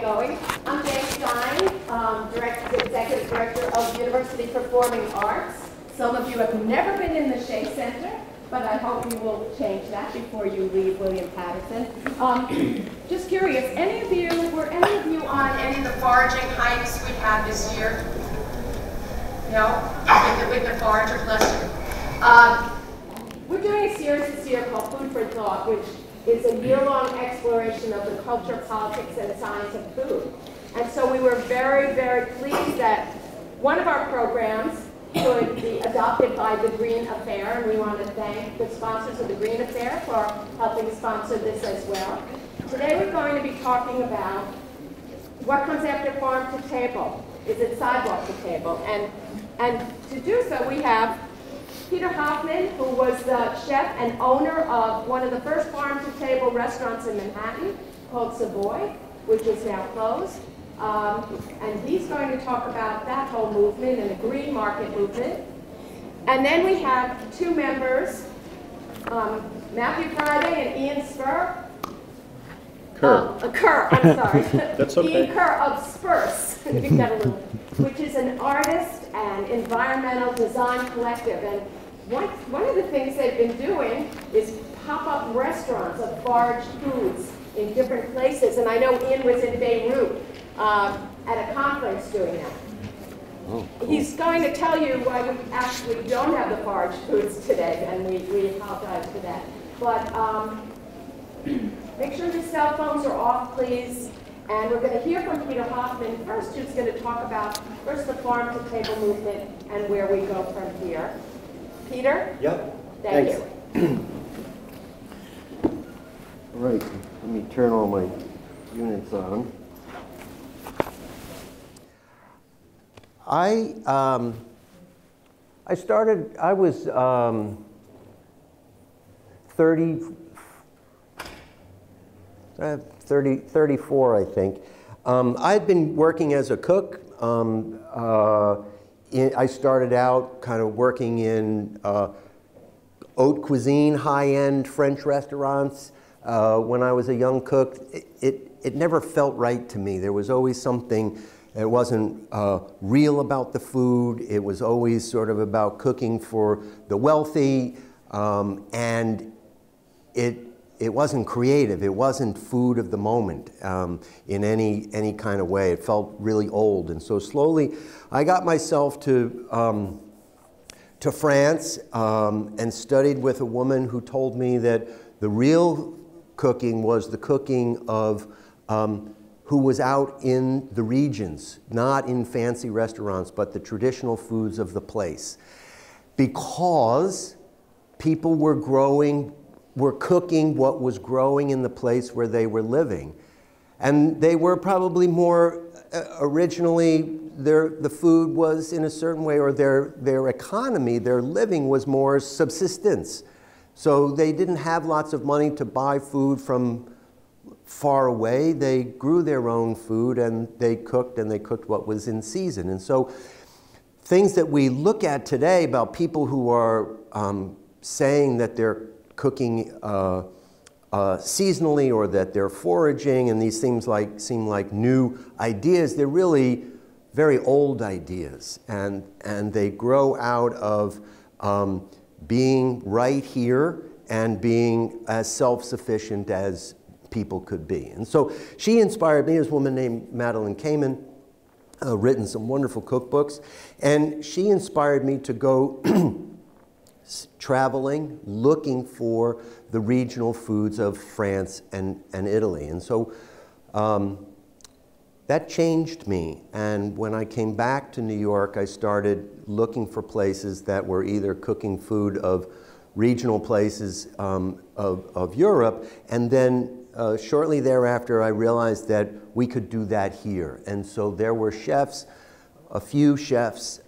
going. I'm Jane Stein, Executive Director of University Performing Arts. Some of you have never been in the Shea Center, but I hope you will change that before you leave William Paterson. Just curious, were any of you on any of the foraging hikes we had this year? No? With the forager cluster? We're doing a series this year called Food for Thought, which is a year-long exploration of the culture, politics, and science of food. And so we were very, very pleased that one of our programs could be adopted by the Green Affair, and we want to thank the sponsors of the Green Affair for helping sponsor this as well. Today we're going to be talking about what comes after farm to table. Is it sidewalk to table? And to do so, we have Peter Hoffman, who was the chef and owner of one of the first farm-to-table restaurants in Manhattan called Savoy, which is now closed. And he's going to talk about that whole movement and the green market movement. And then we have two members, Matthew Friday and Ian Kerr. Kerr, I'm sorry. That's okay. Ian Kerr of SPURSE, which is an artist and environmental design collective. And one of the things they've been doing is pop-up restaurants of foraged foods in different places. And I know Ian was in Beirut at a conference doing that. Oh, cool. He's going to tell you why we actually don't have the foraged foods today, and we apologize for that. But make sure your cell phones are off, please. And we're going to hear from Peter Hoffman first, who's going to talk about first the farm-to-table movement and where we go from here. Peter? Yep. Thank Thanks. you. All right, let me turn all my units on. I was 34, I think. I'd been working as a cook. I started out kind of working in haute cuisine, high-end French restaurants. When I was a young cook, it never felt right to me. There was always something that wasn't real about the food. It was always sort of about cooking for the wealthy, and it wasn't creative. It wasn't food of the moment in any kind of way. It felt really old. And so slowly I got myself to France and studied with a woman who told me that the real cooking was the cooking of who was out in the regions, not in fancy restaurants, but the traditional foods of the place. Because people were cooking what was growing in the place where they were living. And they were probably more, originally, the food was in a certain way, or their economy, their living was more subsistence. So they didn't have lots of money to buy food from far away. They grew their own food and they cooked what was in season. And so things that we look at today about people who are saying that they're cooking seasonally or that they're foraging, and these things seem like new ideas, they're really very old ideas, and they grow out of being right here and being as self-sufficient as people could be. And so she inspired me. This woman named Madeline Kamen, written some wonderful cookbooks, and she inspired me to go traveling, looking for the regional foods of France and Italy. And so that changed me. And when I came back to New York, I started looking for places that were either cooking food of regional places of Europe, and then shortly thereafter I realized that we could do that here. And so there were chefs, a few chefs,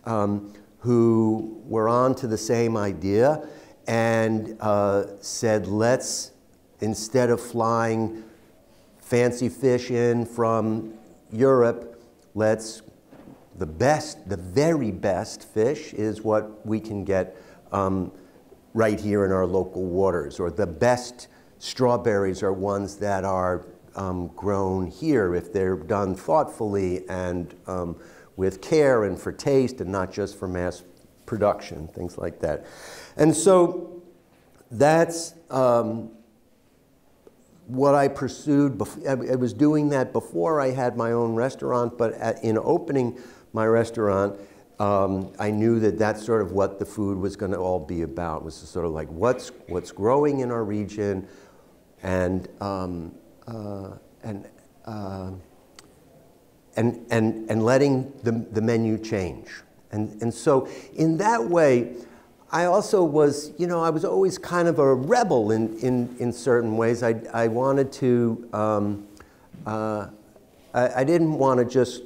who were on to the same idea and said, let's, instead of flying fancy fish in from Europe, the very best fish is what we can get right here in our local waters, or the best strawberries are ones that are grown here if they're done thoughtfully and with care and for taste and not just for mass production, things like that. And so that's what I pursued. I was doing that before I had my own restaurant, but in opening my restaurant, I knew that that's sort of what the food was going to all be about. It was sort of like what's growing in our region, and letting the menu change. And so in that way, I also was, you know, I was always kind of a rebel in certain ways. I wanted to, I didn't want to just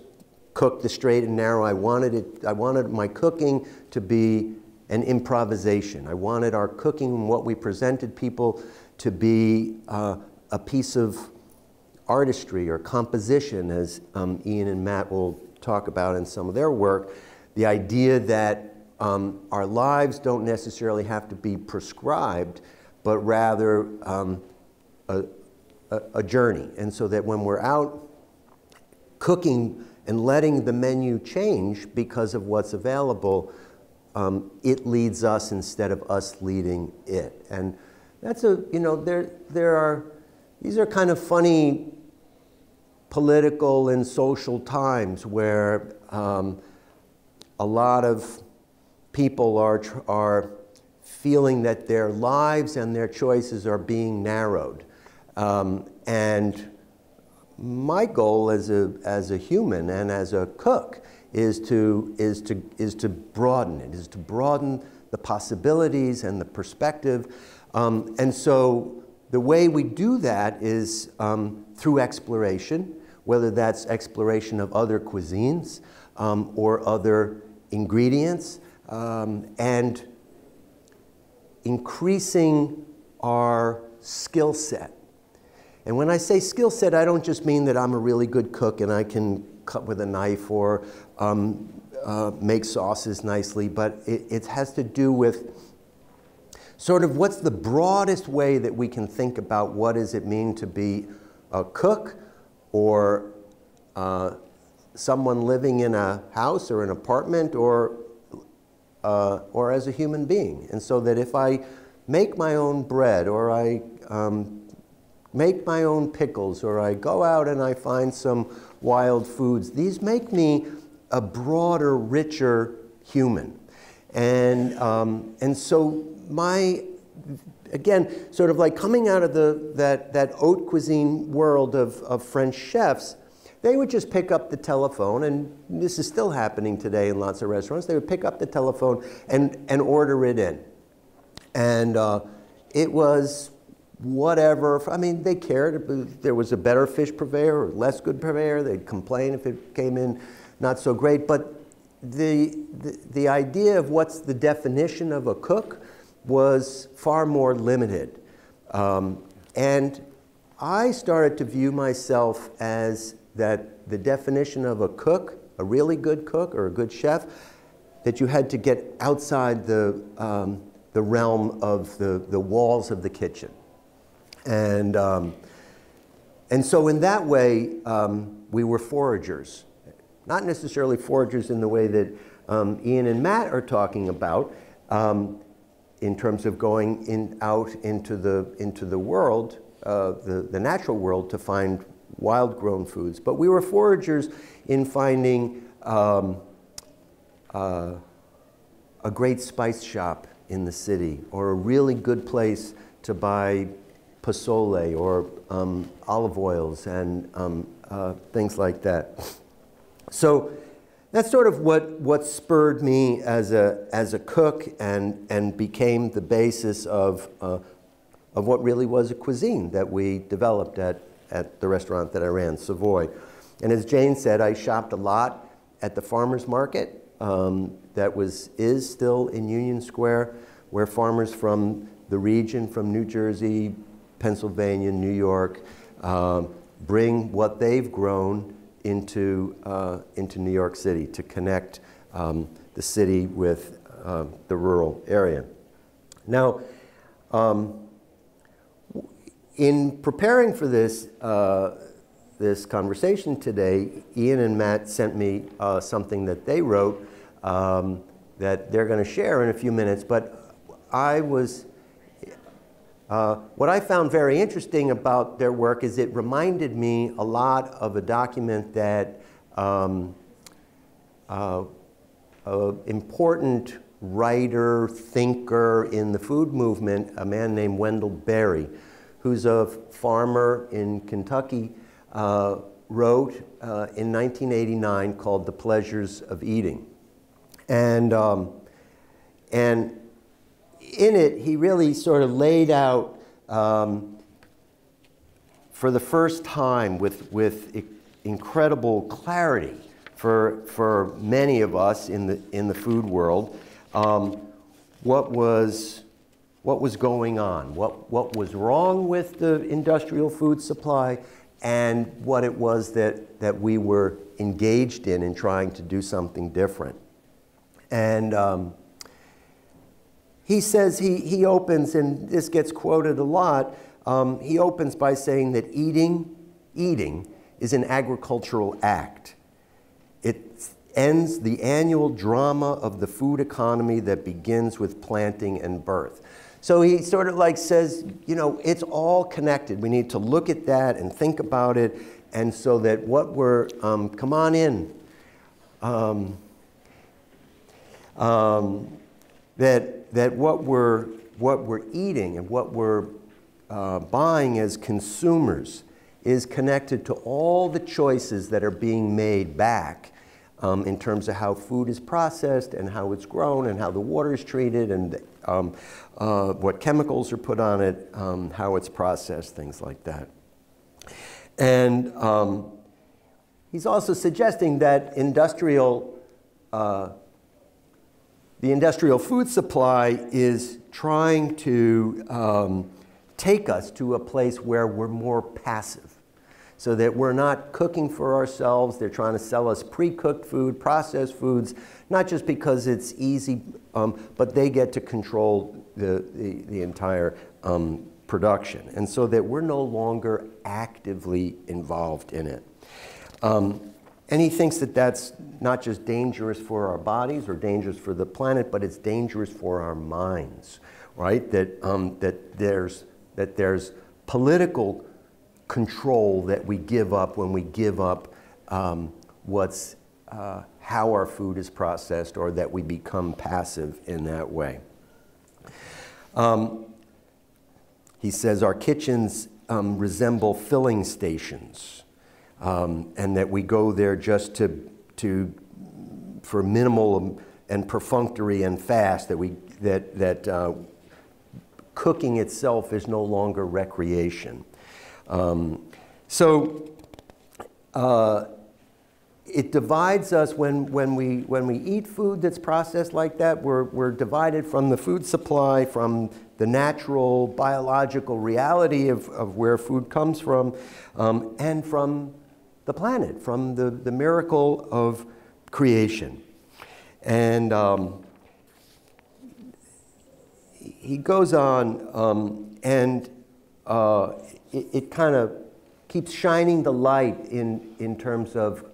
cook the straight and narrow. I wanted my cooking to be an improvisation. I wanted our cooking and what we presented people to be a piece of artistry or composition, as Ian and Matt will talk about in some of their work. The idea that our lives don't necessarily have to be prescribed, but rather a journey. And so that when we're out cooking and letting the menu change because of what's available, it leads us instead of us leading it. And that's you know, these are kind of funny political and social times where a lot of people are feeling that their lives and their choices are being narrowed. And my goal as a human and as a cook is to broaden it, is to broaden the possibilities and the perspective. And so the way we do that is through exploration, whether that's exploration of other cuisines or other ingredients, and increasing our skill set. And when I say skill set, I don't just mean that I'm a really good cook and I can cut with a knife or make sauces nicely, but it has to do with sort of what's the broadest way that we can think about what does it mean to be a cook or someone living in a house or an apartment or as a human being. And so that if I make my own bread or I make my own pickles or I go out and I find some wild foods, these make me a broader, richer human. And so again, sort of like coming out of that haute cuisine world of French chefs, they would just pick up the telephone, and this is still happening today in lots of restaurants. They would pick up the telephone and order it in. And it was whatever. I mean, they cared. If there was a better fish purveyor or less good purveyor, they'd complain if it came in not so great. But the idea of what's the definition of a cook was far more limited. And I started to view myself as that the definition of a cook, a really good cook or a good chef, that you had to get outside the realm of the walls of the kitchen. And so in that way, we were foragers. Not necessarily foragers in the way that Ian and Matt are talking about, in terms of going out into the world, the natural world, to find wild-grown foods. But we were foragers in finding a great spice shop in the city, or a really good place to buy pozole or olive oils and things like that. So that's sort of what spurred me as a cook and became the basis of what really was a cuisine that we developed at the restaurant that I ran, Savoy. And as Jane said, I shopped a lot at the farmers market that is still in Union Square, where farmers from the region, from New Jersey, Pennsylvania, New York, bring what they've grown into New York City to connect the city with the rural area. Now, in preparing for this, this conversation today, Ian and Matt sent me something that they wrote that they're going to share in a few minutes. But what I found very interesting about their work is it reminded me a lot of a document that an important writer, thinker in the food movement, a man named Wendell Berry, who's a farmer in Kentucky, wrote in 1989 called The Pleasures of Eating. And in it, he really sort of laid out, for the first time with incredible clarity for many of us in the food world, what was going on, what was wrong with the industrial food supply, and what it was that we were engaged in trying to do something different. And he says, he opens, and this gets quoted a lot, he opens by saying that eating is an agricultural act. It ends the annual drama of the food economy that begins with planting and birth. So he sort of like says, you know, it's all connected. We need to look at that and think about it, and so that what we're, come on in, that what we're eating and what we're buying as consumers is connected to all the choices that are being made back in terms of how food is processed and how it's grown and how the water is treated and what chemicals are put on it, how it's processed, things like that. And he's also suggesting that the industrial food supply is trying to take us to a place where we're more passive, so that we're not cooking for ourselves. They're trying to sell us pre-cooked food, processed foods, not just because it's easy, but they get to control the entire production, and so that we're no longer actively involved in it. And he thinks that that's not just dangerous for our bodies or dangerous for the planet, but it's dangerous for our minds, right? That there's political control that we give up when we give up how our food is processed, or that we become passive in that way. He says our kitchens resemble filling stations, and that we go there just for minimal and perfunctory and fast, that cooking itself is no longer recreation. It divides us when we eat food that's processed like that. We're divided from the food supply, from the natural biological reality of where food comes from, and from the planet, from the miracle of creation. And he goes on, and it kind of keeps shining the light in terms of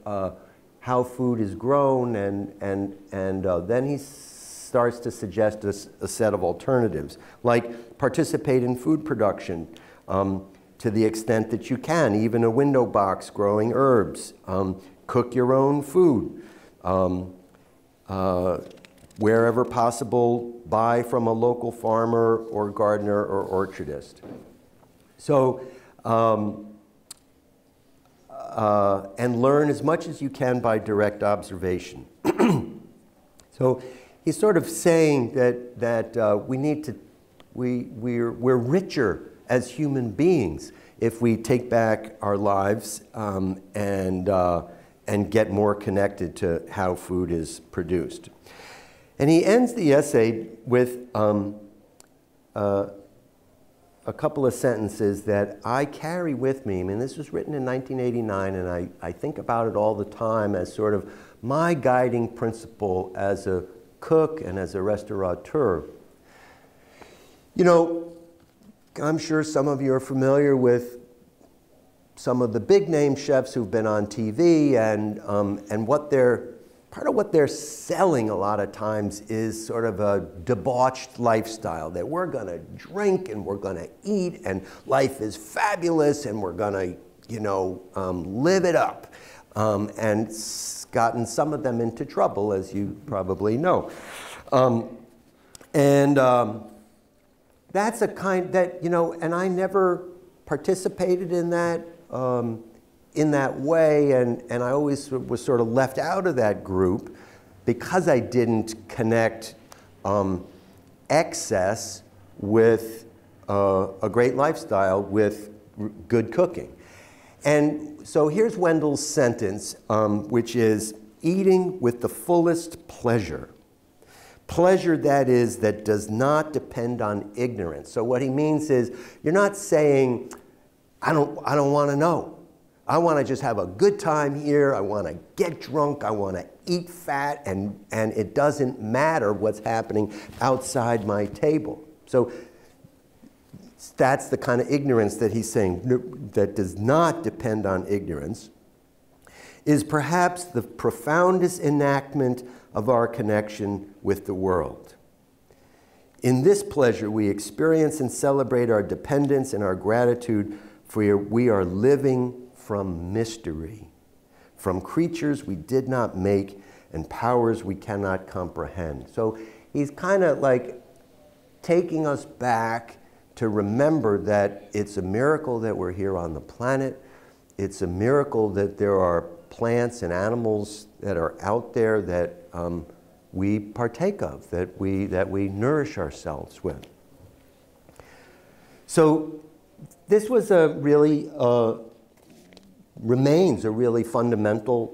how food is grown, and then he starts to suggest a set of alternatives, like participate in food production to the extent that you can, even a window box growing herbs, cook your own food, wherever possible, buy from a local farmer or gardener or orchardist. So, and learn as much as you can by direct observation. So he's sort of saying that we need to, we're richer as human beings if we take back our lives and get more connected to how food is produced. And he ends the essay with a couple of sentences that I carry with me. I mean, this was written in 1989, and I think about it all the time as sort of my guiding principle as a cook and as a restaurateur. You know, I'm sure some of you are familiar with some of the big name chefs who've been on TV, and what part of what they're selling a lot of times is sort of a debauched lifestyle, that we're gonna drink and we're gonna eat and life is fabulous and we're gonna, you know, live it up. And it's gotten some of them into trouble, as you probably know. That's a kind that, you know, and I never participated in that way, and I always was sort of left out of that group because I didn't connect excess with a great lifestyle with good cooking. And so here's Wendell's sentence, which is, eating with the fullest pleasure. Pleasure, that is, that does not depend on ignorance. So what he means is, you're not saying, I don't want to know. I want to just have a good time here. I want to get drunk. I want to eat fat, and it doesn't matter what's happening outside my table. So that's the kind of ignorance that he's saying, that does not depend on ignorance, is perhaps the profoundest enactment of our connection with the world. In this pleasure, we experience and celebrate our dependence and our gratitude, for we are living from mystery, from creatures we did not make and powers we cannot comprehend. So he's kind of like taking us back to remember that it's a miracle that we're here on the planet. It's a miracle that there are plants and animals that are out there that we partake of, that we nourish ourselves with. So this was a really, remains a really fundamental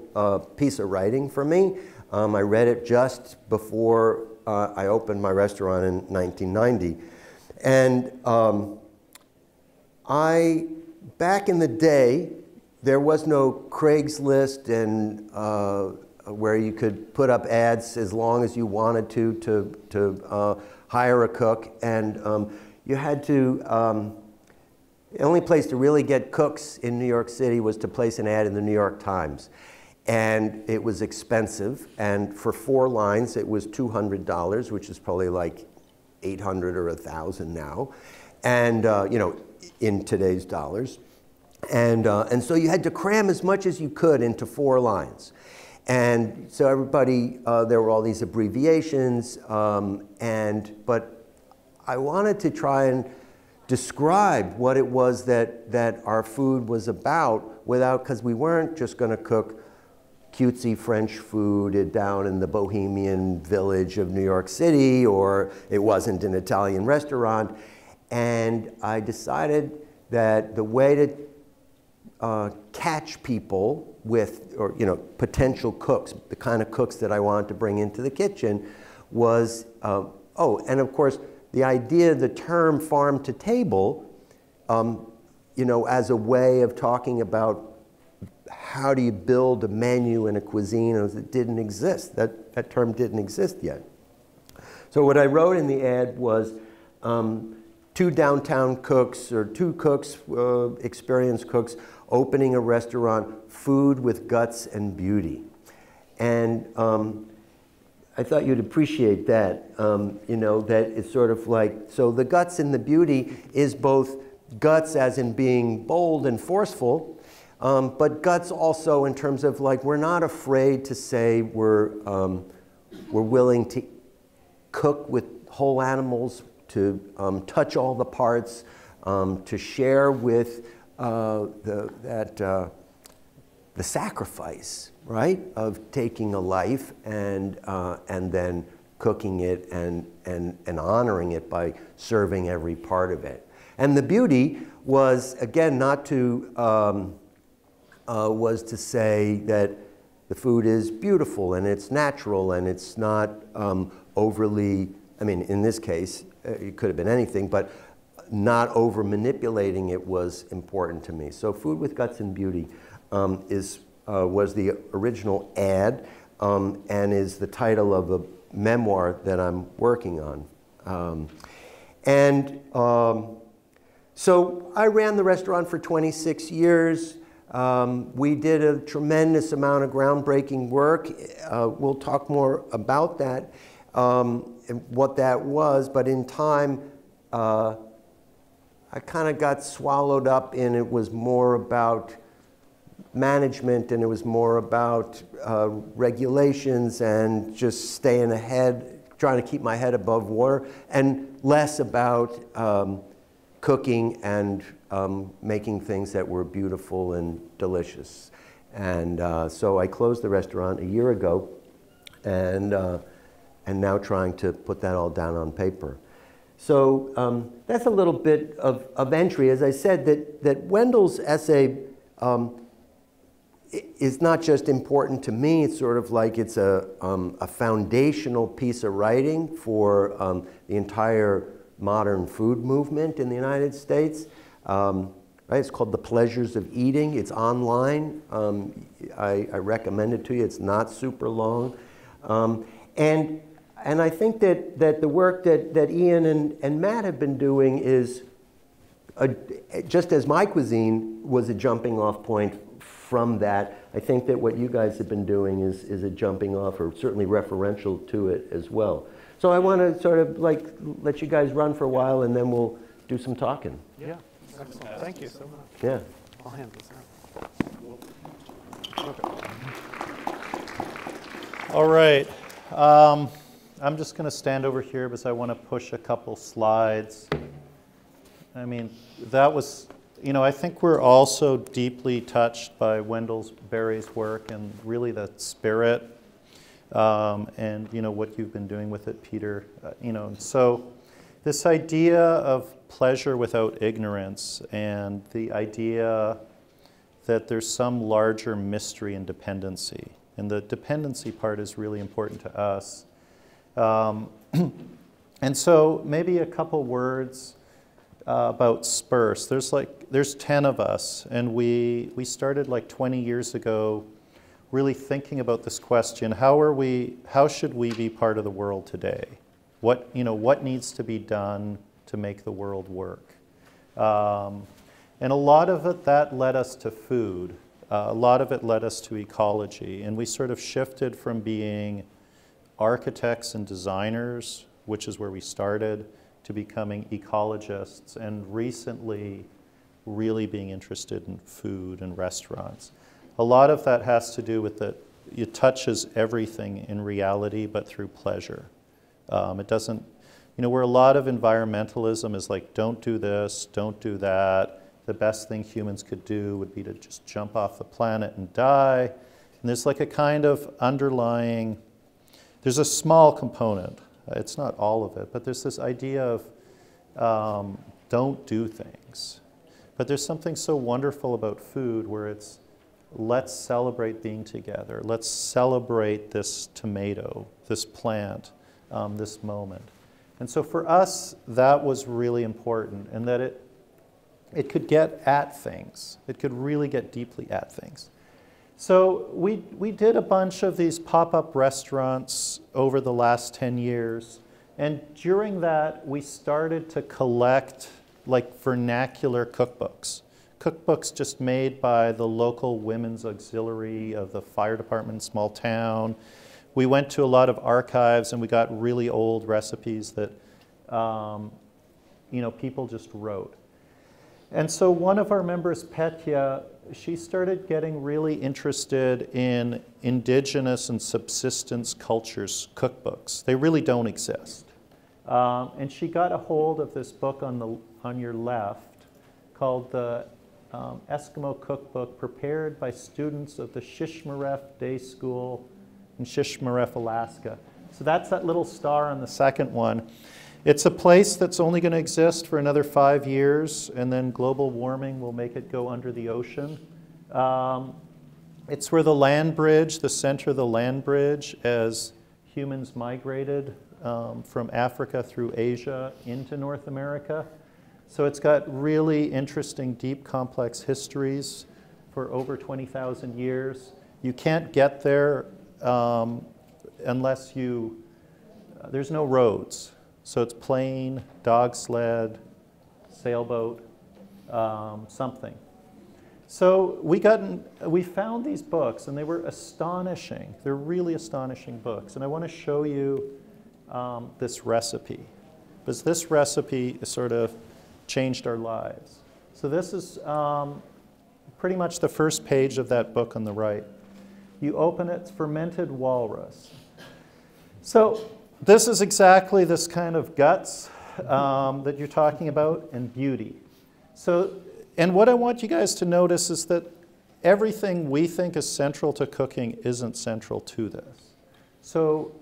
piece of writing for me. I read it just before I opened my restaurant in 1990. And back in the day, there was no Craigslist and where you could put up ads as long as you wanted to hire a cook. And you had to, the only place to really get cooks in New York City was to place an ad in the New York Times. And it was expensive. And for 4 lines, it was $200, which is probably like $800 or $1,000 now. And, you know, in today's dollars. And so you had to cram as much as you could into 4 lines. And so everybody, there were all these abbreviations, but I wanted to try and describe what it was that our food was about without, because we weren't just going to cook cutesy French food down in the bohemian village of New York City, or it wasn't an Italian restaurant. And I decided that the way to catch people with, or you know, potential cooks, the kind of cooks that I wanted to bring into the kitchen was, oh, and of course, the idea, the term farm to table, you know, as a way of talking about how do you build a menu and a cuisine that didn't exist. That term didn't exist yet. So what I wrote in the ad was 2 downtown cooks, or 2 cooks, experienced cooks, opening a restaurant, food with guts and beauty. And I thought you'd appreciate that, you know, that it's sort of like, so the guts and the beauty is both guts as in being bold and forceful, but guts also in terms of like, we're not afraid to say we're willing to cook with whole animals, to touch all the parts, to share with the sacrifice, right, of taking a life and then cooking it and honoring it by serving every part of it. And the beauty was, again, not to was to say that the food is beautiful and it's natural and it's not overly, I mean, in this case, it could have been anything, but not over manipulating it was important to me. So Food with Guts and Beauty was the original ad and is the title of a memoir that I'm working on. So I ran the restaurant for 26 years. We did a tremendous amount of groundbreaking work. We'll talk more about that, and what that was, but in time, I kind of got swallowed up in it was more about management, and it was more about regulations and just staying ahead, trying to keep my head above water, and less about cooking and making things that were beautiful and delicious. And so I closed the restaurant a year ago, and now trying to put that all down on paper. So that's a little bit of entry. As I said, that Wendell's essay is not just important to me, it's sort of like it's a foundational piece of writing for the entire modern food movement in the United States. Right? It's called The Pleasures of Eating. It's online. I recommend it to you. It's not super long. And I think that the work that Ian and Matt have been doing is, just as my cuisine was a jumping off point from that, I think that what you guys have been doing is a jumping off, or certainly referential to it as well. So I want to sort of like let you guys run for a while, and then we'll do some talking. Yeah, excellent. Thank you so much. Yeah. I'll hand this out. Okay. All right. I'm just going to stand over here because I want to push a couple slides. I mean, that was, you know, I think we're also deeply touched by Wendell Berry's work and really the spirit and, you know, what you've been doing with it, Peter. You know, so this idea of pleasure without ignorance, and the idea that there's some larger mystery in dependency. And the dependency part is really important to us. And so maybe a couple words about SPURSE. There's 10 of us, and we started like 20 years ago really thinking about this question: how should we be part of the world today? What needs to be done to make the world work? And a lot of it, that led us to food. A lot of it led us to ecology, and we sort of shifted from being architects and designers, which is where we started, to becoming ecologists, and recently really being interested in food and restaurants. A lot of that has to do with that it touches everything in reality, but through pleasure. It doesn't, you know, where a lot of environmentalism is like, don't do this, don't do that. The best thing humans could do would be to just jump off the planet and die. And there's like a kind of underlying, there's a small component, it's not all of it, but there's this idea of don't do things. But there's something so wonderful about food where it's, let's celebrate being together. Let's celebrate this tomato, this plant, this moment. And so for us, that was really important, and that it could get at things. It could really get deeply at things. So we did a bunch of these pop-up restaurants over the last 10 years. And during that, we started to collect like vernacular cookbooks. Cookbooks just made by the local women's auxiliary of the fire department in small town. We went to a lot of archives, and we got really old recipes that you know, people just wrote. And so one of our members, Petya, she started getting really interested in indigenous and subsistence cultures cookbooks. They really don't exist. And she got a hold of this book on your left called the Eskimo Cookbook, prepared by students of the Shishmaref Day School in Shishmaref, Alaska. So that's that little star on the second one. It's a place that's only going to exist for another 5 years, and then global warming will make it go under the ocean. It's where the land bridge, the center of the land bridge, as humans migrated from Africa through Asia into North America. So it's got really interesting, deep, complex histories for over 20,000 years. You can't get there unless you, there's no roads. So it's plane, dog sled, sailboat, something. So we found these books, and they were astonishing. They're really astonishing books. And I want to show you this recipe, because this recipe sort of changed our lives. So this is pretty much the first page of that book on the right. You open it, it's Fermented Walrus. So this is exactly this kind of guts that you're talking about, and beauty. So, and what I want you guys to notice is that everything we think is central to cooking isn't central to this. So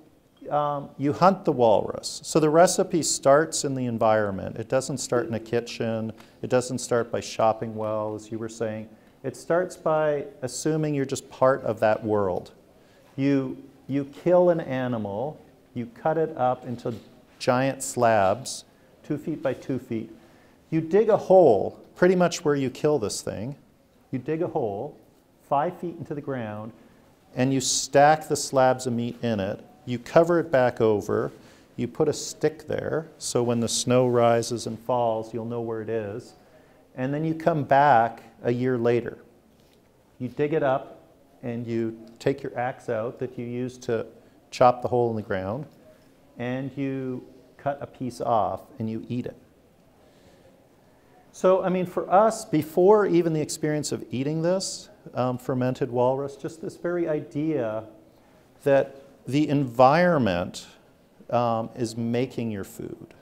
you hunt the walrus. So the recipe starts in the environment. It doesn't start in a kitchen. It doesn't start by shopping well, as you were saying. It starts by assuming you're just part of that world. You kill an animal. You cut it up into giant slabs, 2 feet by 2 feet. You dig a hole pretty much where you kill this thing. You dig a hole 5 feet into the ground, and you stack the slabs of meat in it. You cover it back over. You put a stick there, so when the snow rises and falls, you'll know where it is. And then you come back a year later. You dig it up, and you take your axe out that you use to chop the hole in the ground, and you cut a piece off, and you eat it. So, I mean, for us, before even the experience of eating this fermented walrus, just this very idea that the environment is making your food.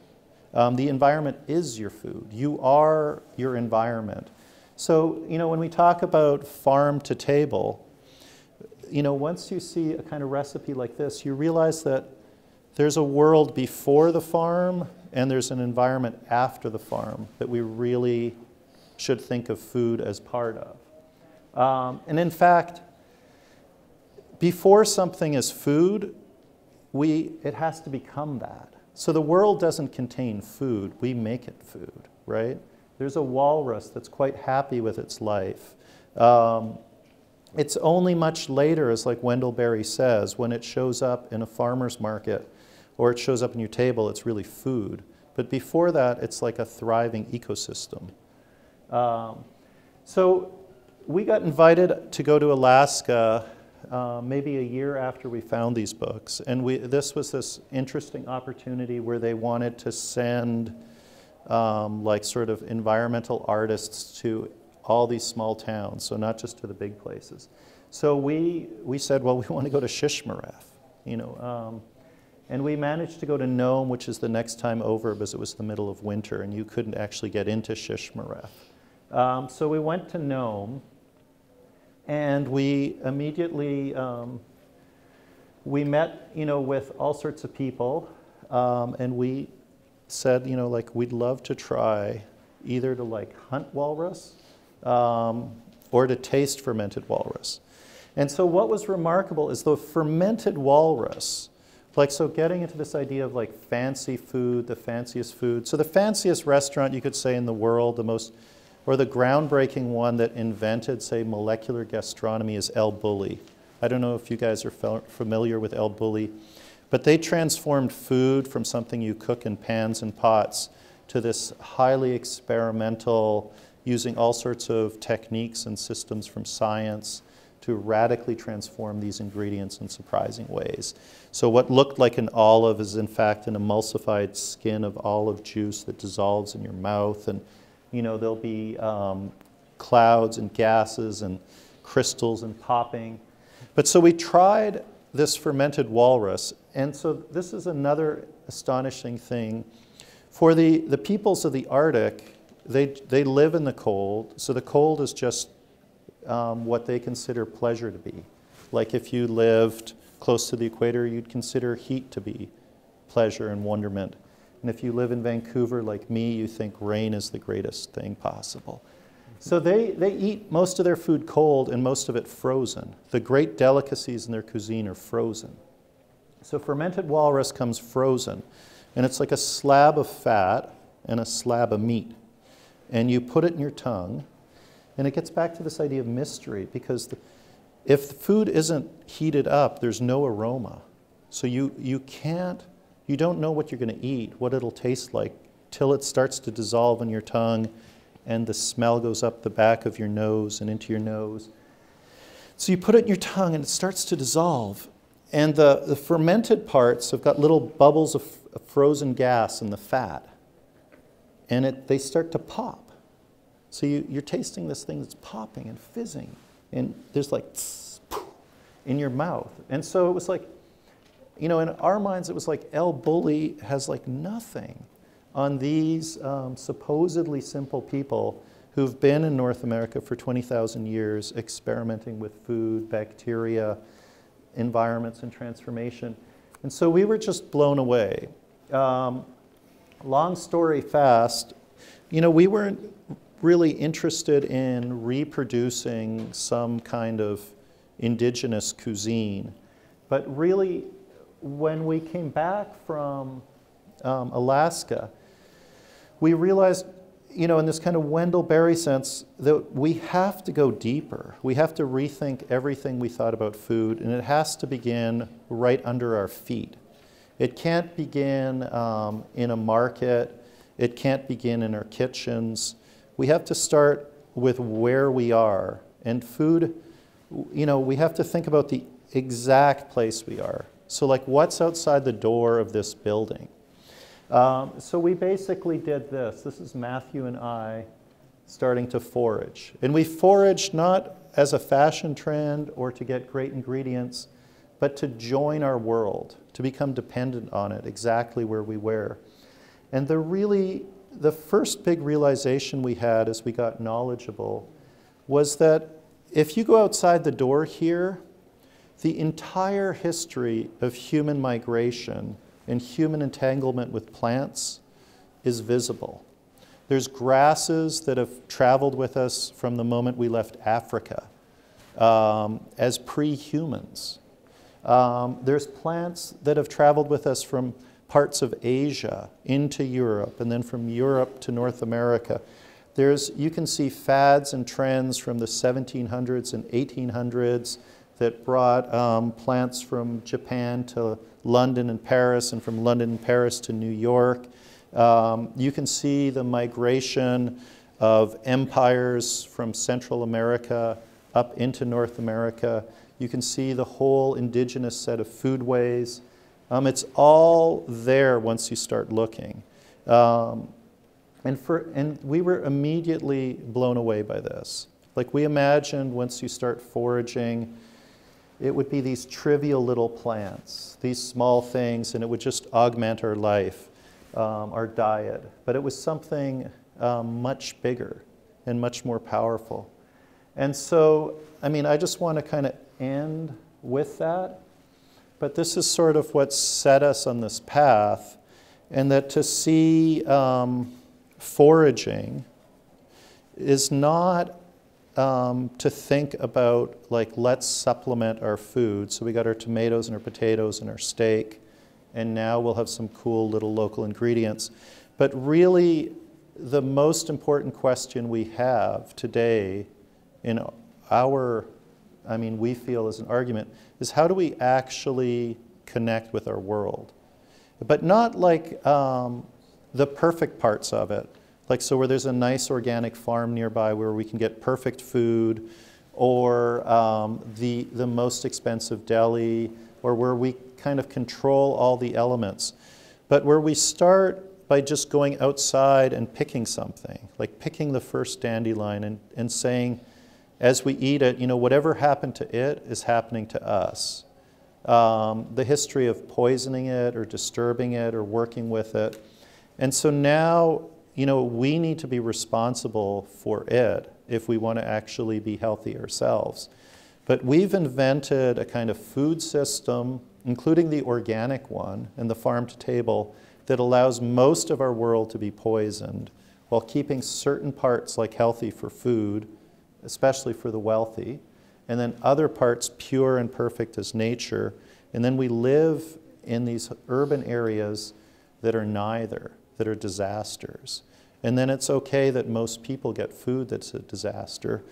The environment is your food. You are your environment. So, you know, when we talk about farm to table, you know, once you see a kind of recipe like this, you realize that there's a world before the farm and there's an environment after the farm that we really should think of food as part of. And in fact, before something is food, it has to become that. So the world doesn't contain food, we make it food, right? There's a walrus that's quite happy with its life. It's only much later, as like Wendell Berry says, when it shows up in a farmer's market or it shows up on your table, it's really food. But before that, it's like a thriving ecosystem. So we got invited to go to Alaska maybe a year after we found these books. And this was this interesting opportunity where they wanted to send like sort of environmental artists to all these small towns, so not just to the big places. So we said, well, we want to go to Shishmaref, you know. And we managed to go to Nome, which is the next time over because it was the middle of winter and you couldn't actually get into Shishmaref. So we went to Nome, and we immediately, we met, you know, with all sorts of people, and we said, you know, like, we'd love to try either to like hunt walrus or to taste fermented walrus. And so what was remarkable is the fermented walrus, like, so getting into this idea of like fancy food, the fanciest food. So the fanciest restaurant you could say in the world, the most, or the groundbreaking one that invented, say, molecular gastronomy is El Bulli. I don't know if you guys are familiar with El Bulli, but they transformed food from something you cook in pans and pots to this highly experimental, using all sorts of techniques and systems from science to radically transform these ingredients in surprising ways. So what looked like an olive is in fact an emulsified skin of olive juice that dissolves in your mouth, and you know, there'll be clouds and gases and crystals and popping. But so we tried this fermented walrus, and so this is another astonishing thing. For the peoples of the Arctic, they live in the cold, so the cold is just what they consider pleasure to be. Like if you lived close to the equator, you'd consider heat to be pleasure and wonderment. And if you live in Vancouver like me, you think rain is the greatest thing possible. So they eat most of their food cold and most of it frozen. The great delicacies in their cuisine are frozen. So fermented walrus comes frozen, and it's like a slab of fat and a slab of meat. And you put it in your tongue, and it gets back to this idea of mystery, because if the food isn't heated up, there's no aroma. So you don't know what you're going to eat, what it'll taste like, till it starts to dissolve in your tongue, and the smell goes up the back of your nose and into your nose. So you put it in your tongue and it starts to dissolve. And the fermented parts have got little bubbles of frozen gas in the fat. And they start to pop. So you're tasting this thing that's popping and fizzing. And there's like tss, poof, in your mouth. And so it was like, you know, in our minds it was like El Bulli has like nothing on these supposedly simple people who've been in North America for 20,000 years experimenting with food, bacteria, environments, and transformation. And so we were just blown away. Long story fast, you know, we weren't really interested in reproducing some kind of indigenous cuisine. But really, when we came back from Alaska, we realized, you know, in this kind of Wendell Berry sense, that we have to go deeper. We have to rethink everything we thought about food, and it has to begin right under our feet. It can't begin in a market. It can't begin in our kitchens. We have to start with where we are. And food, you know, we have to think about the exact place we are. So like, what's outside the door of this building? So we basically did this. This is Matthew and I starting to forage. And we foraged not as a fashion trend or to get great ingredients, but to join our world, to become dependent on it exactly where we were. And the first big realization we had as we got knowledgeable was that if you go outside the door here, the entire history of human migration and human entanglement with plants is visible. There's grasses that have traveled with us from the moment we left Africa as pre-humans. There's plants that have traveled with us from parts of Asia into Europe, and then from Europe to North America. You can see fads and trends from the 1700s and 1800s that brought plants from Japan to London and Paris, and from London and Paris to New York. You can see the migration of empires from Central America up into North America. You can see the whole indigenous set of foodways. It's all there once you start looking. And we were immediately blown away by this. Like, we imagined once you start foraging, it would be these trivial little plants, these small things, and it would just augment our life, our diet. But it was something much bigger and much more powerful. And so, I mean, I just want to kind of end with that. But this is sort of what set us on this path, and that to see foraging is not to think about, like, let's supplement our food. So we got our tomatoes and our potatoes and our steak, and now we'll have some cool little local ingredients. But really, the most important question we have today in we feel as an argument, is how do we actually connect with our world? But not like the perfect parts of it. Like, so where there's a nice organic farm nearby where we can get perfect food, or the most expensive deli, or where we kind of control all the elements. But where we start by just going outside and picking something, like picking the first dandelion and saying, as we eat it, you know, whatever happened to it is happening to us. The history of poisoning it or disturbing it or working with it. And so now, you know, we need to be responsible for it if we want to actually be healthy ourselves. But we've invented a kind of food system, including the organic one and the farm-to-table, that allows most of our world to be poisoned while keeping certain parts like healthy for food, especially for the wealthy, and then other parts pure and perfect as nature. And then we live in these urban areas that are neither, that are disasters. And then it's okay that most people get food that's a disaster,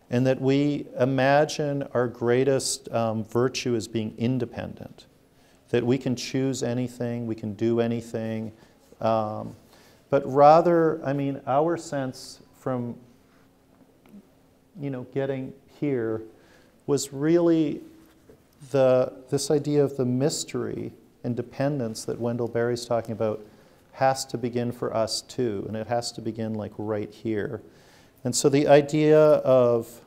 and that we imagine our greatest virtue as being independent, that we can choose anything, we can do anything. But rather, I mean, our sense from getting here was really this idea of the mystery and dependence that Wendell Berry's talking about has to begin for us too, and it has to begin like right here. And so the idea of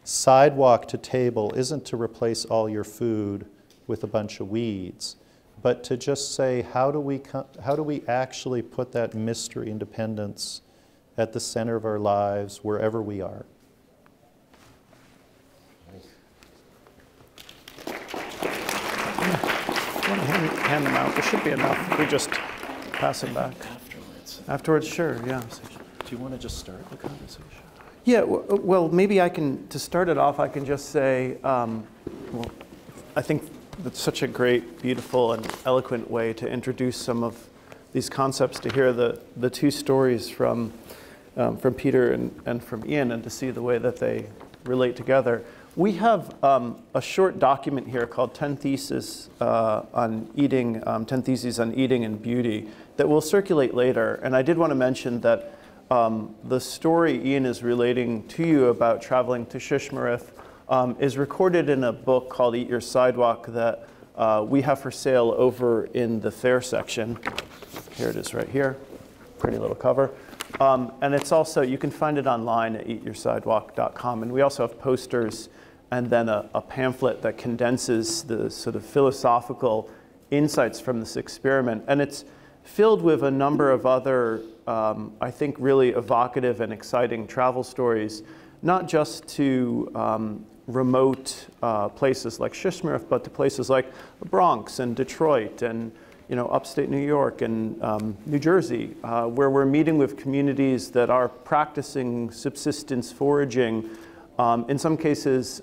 sidewalk to table isn't to replace all your food with a bunch of weeds, but to just say, how do we actually put that mystery and dependence at the center of our lives wherever we are? Hand them out. There should be enough. We just pass them back. Afterwards, sure, yeah. Do you want to just start the conversation? Yeah, well, maybe to start it off, I can just say, well, I think that's such a great, beautiful, and eloquent way to introduce some of these concepts, to hear the two stories from Peter and from Ian, and to see the way that they relate together. We have a short document here called 10 Theses on Eating, 10 Theses on Eating and Beauty, that will circulate later. And I did want to mention that the story Ian is relating to you about traveling to Shishmaref is recorded in a book called Your Sidewalk that we have for sale over in the fair section. Here it is right here, pretty little cover. And it's also, you can find it online at eatyoursidewalk.com. And we also have posters and then a pamphlet that condenses the sort of philosophical insights from this experiment. And it's filled with a number of other, I think, really evocative and exciting travel stories, not just to remote places like Shishmaref, but to places like the Bronx and Detroit and upstate New York and New Jersey, where we're meeting with communities that are practicing subsistence foraging, in some cases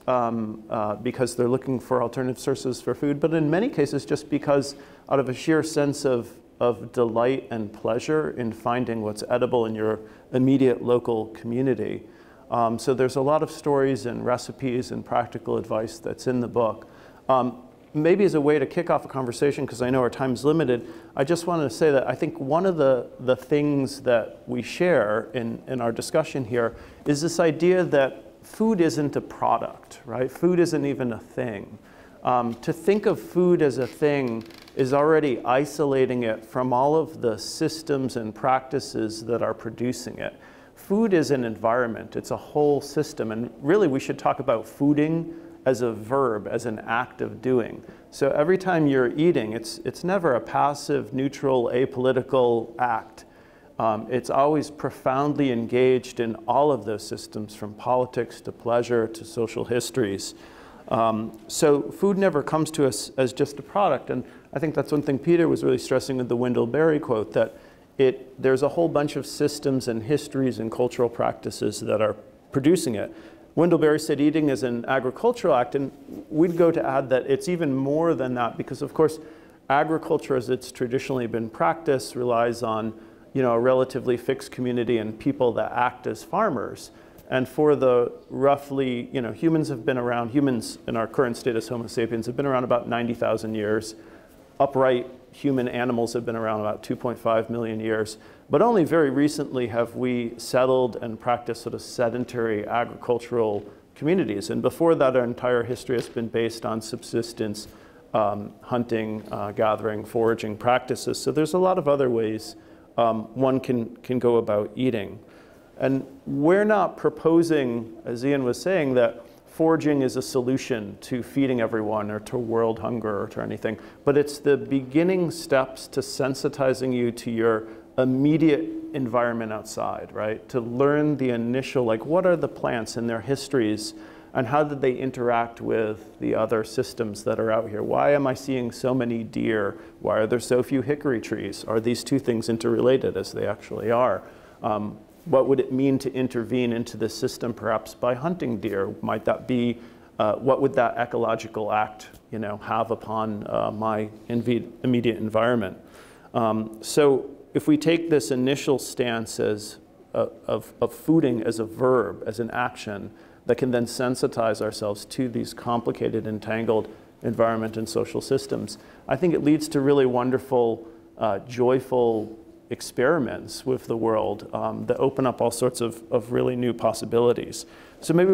because they're looking for alternative sources for food, but in many cases just because out of a sheer sense of delight and pleasure in finding what's edible in your immediate local community. So there's a lot of stories and recipes and practical advice that's in the book. Maybe as a way to kick off a conversation, because I know our time's limited, I just wanted to say that I think one of the things that we share in our discussion here is this idea that food isn't a product, right? Food isn't even a thing. To think of food as a thing is already isolating it from all of the systems and practices that are producing it. Food is an environment, it's a whole system, and really we should talk about fooding as a verb, as an act of doing. So every time you're eating, it's never a passive, neutral, apolitical act. It's always profoundly engaged in all of those systems, from politics to pleasure to social histories. So food never comes to us as just a product, and I think that's one thing Peter was really stressing with the Wendell Berry quote, that there's a whole bunch of systems and histories and cultural practices that are producing it. Wendell Berry said eating is an agricultural act, and we'd go to add that it's even more than that, because of course agriculture as it's traditionally been practiced relies on a relatively fixed community and people that act as farmers. And for the roughly, humans in our current state as Homo sapiens have been around about 90,000 years. Upright human animals have been around about 2.5 million years. But only very recently have we settled and practiced sort of sedentary agricultural communities. And before that, our entire history has been based on subsistence, hunting, gathering, foraging practices. So there's a lot of other ways one can go about eating. And we're not proposing, as Ian was saying, that foraging is a solution to feeding everyone or to world hunger or to anything, but it's the beginning steps to sensitizing you to your immediate environment outside, right? To learn the initial, like, what are the plants and their histories and how did they interact with the other systems that are out here? Why am I seeing so many deer? Why are there so few hickory trees? Are these two things interrelated, as they actually are? What would it mean to intervene into the system, perhaps by hunting deer? Might that be, what would that ecological act, have upon my immediate environment? So if we take this initial stance of fooding as a verb, as an action, that can then sensitize ourselves to these complicated, entangled environment and social systems, I think it leads to really wonderful, joyful experiments with the world that open up all sorts of really new possibilities. So maybe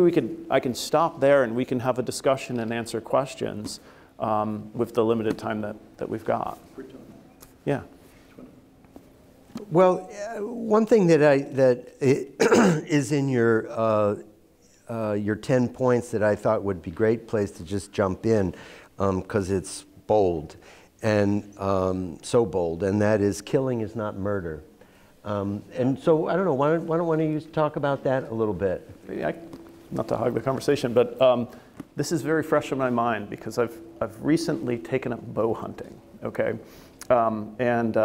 I can stop there and we can have a discussion and answer questions with the limited time that we've got. Yeah. Well, one thing that is in your 10 points that I thought would be a great place to just jump in, because it's bold, and so bold, and that is killing is not murder. And so, I don't know, why don't you talk about that a little bit? Not to hog the conversation, but this is very fresh in my mind because I've recently taken up bow hunting, okay? And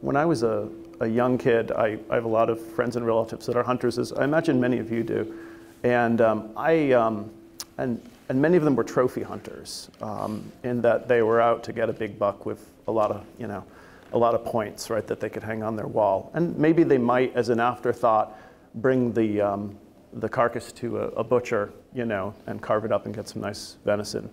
when I was a young kid, I have a lot of friends and relatives that are hunters, as I imagine many of you do. And and many of them were trophy hunters, in that they were out to get a big buck with a lot of points, right, that they could hang on their wall. And maybe they might, as an afterthought, bring the carcass to a butcher, and carve it up and get some nice venison.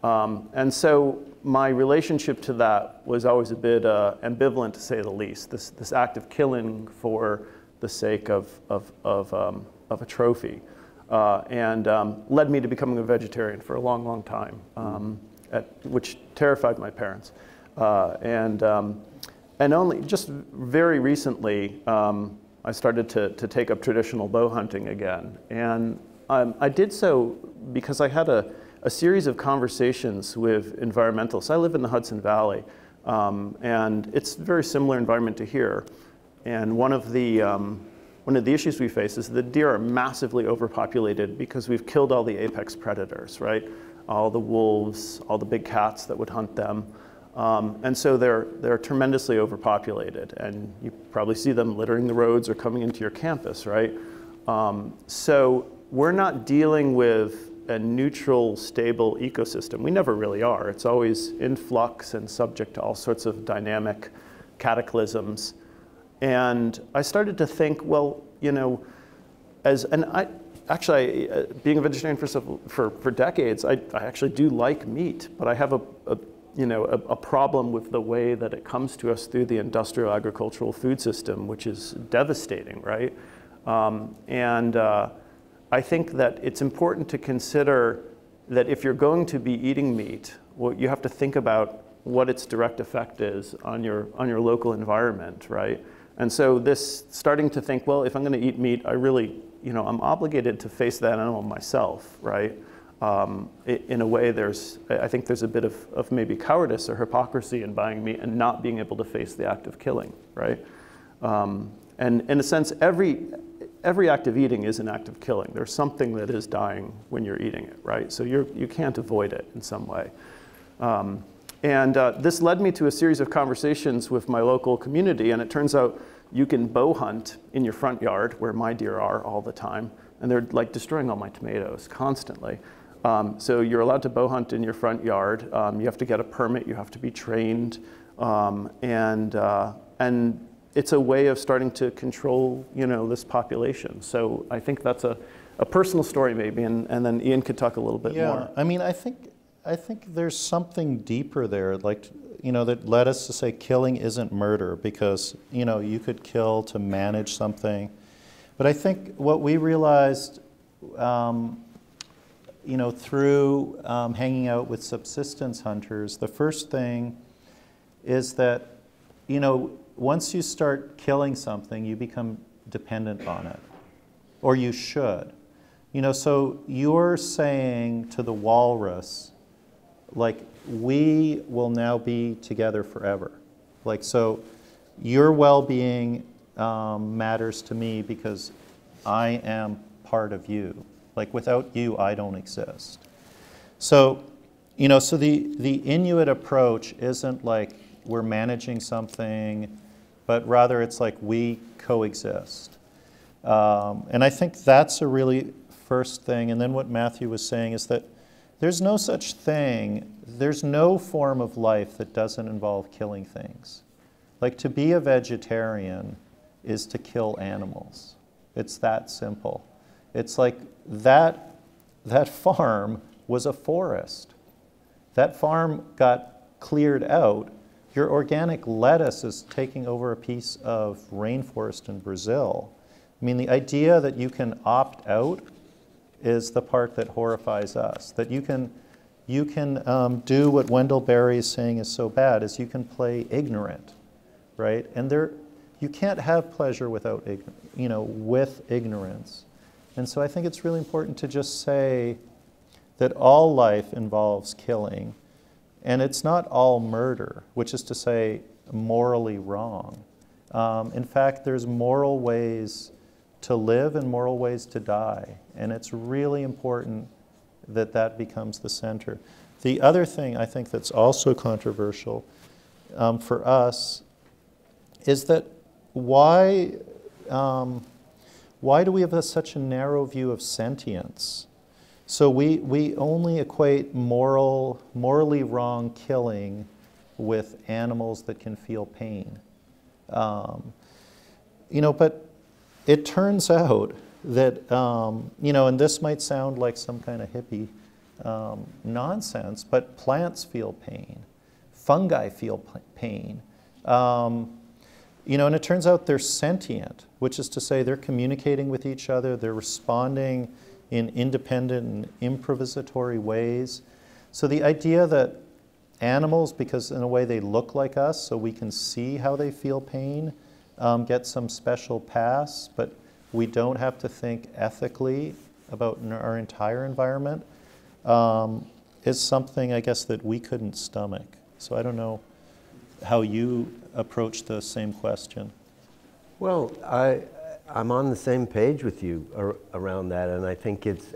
And so my relationship to that was always a bit ambivalent, to say the least. This act of killing for the sake of a trophy. And led me to becoming a vegetarian for a long, long time, which terrified my parents. And only just very recently, I started to take up traditional bow hunting again. And I did so because I had a series of conversations with environmentalists. I live in the Hudson Valley, and it's a very similar environment to here. And one of the issues we face is that deer are massively overpopulated because we've killed all the apex predators, right? All the wolves, all the big cats that would hunt them. And so they're tremendously overpopulated, and you probably see them littering the roads or coming into your campus, right? So we're not dealing with a neutral, stable ecosystem. We never really are. It's always in flux and subject to all sorts of dynamic cataclysms. And I started to think, well, being a vegetarian for decades, I actually do like meat, but I have a problem with the way that it comes to us through the industrial agricultural food system, which is devastating, right? I think that it's important to consider that if you're going to be eating meat, well, you have to think about what its direct effect is on your local environment, right? And so this starting to think, well, if I'm going to eat meat, I really, I'm obligated to face that animal myself, right? In a way, I think there's a bit of maybe cowardice or hypocrisy in buying meat and not being able to face the act of killing, right? And in a sense, every act of eating is an act of killing. There's something that is dying when you're eating it, right? So you can't avoid it in some way. This led me to a series of conversations with my local community, and it turns out you can bow hunt in your front yard, where my deer are all the time, and they're like destroying all my tomatoes constantly. So you're allowed to bow hunt in your front yard. You have to get a permit, you have to be trained, and it's a way of starting to control, this population. So I think that's a personal story maybe, and then Ian could talk a little bit more. I mean, I think there's something deeper there, like, that led us to say killing isn't murder, because, you could kill to manage something. But I think what we realized, through hanging out with subsistence hunters, the first thing is that, once you start killing something, you become dependent on it, or you should. So you're saying to the walrus, like, we will now be together forever. Like, so your well-being matters to me because I am part of you. Like, without you, I don't exist. So, so the Inuit approach isn't like we're managing something, but rather it's like we coexist. And I think that's a really first thing. And then what Matthew was saying is that there's no such thing, there's no form of life that doesn't involve killing things. Like, to be a vegetarian is to kill animals. It's that simple. It's like that farm was a forest. That farm got cleared out your organic lettuce is taking over a piece of rainforest in Brazil. I mean, the idea that you can opt out is the part that horrifies us. That you can do what Wendell Berry is saying is so bad, is you can play ignorant, right? And you can't have pleasure without, with ignorance. And so I think it's really important to just say that all life involves killing, and it's not all murder, which is to say morally wrong. In fact, there's moral ways to live and moral ways to die, and it's really important that that becomes the center. The other thing I think that's also controversial for us is that why do we have such a narrow view of sentience? So we only equate morally wrong killing with animals that can feel pain. But it turns out that, and this might sound like some kind of hippie nonsense, but plants feel pain. Fungi feel pain. And it turns out they're sentient, which is to say they're communicating with each other, they're responding in independent and improvisatory ways. So the idea that animals, because in a way they look like us, so we can see how they feel pain, get some special pass, but we don't have to think ethically about our entire environment, is something, I guess, that we couldn't stomach. So I don't know how you approach the same question. Well, I'm on the same page with you around that, and I think it's,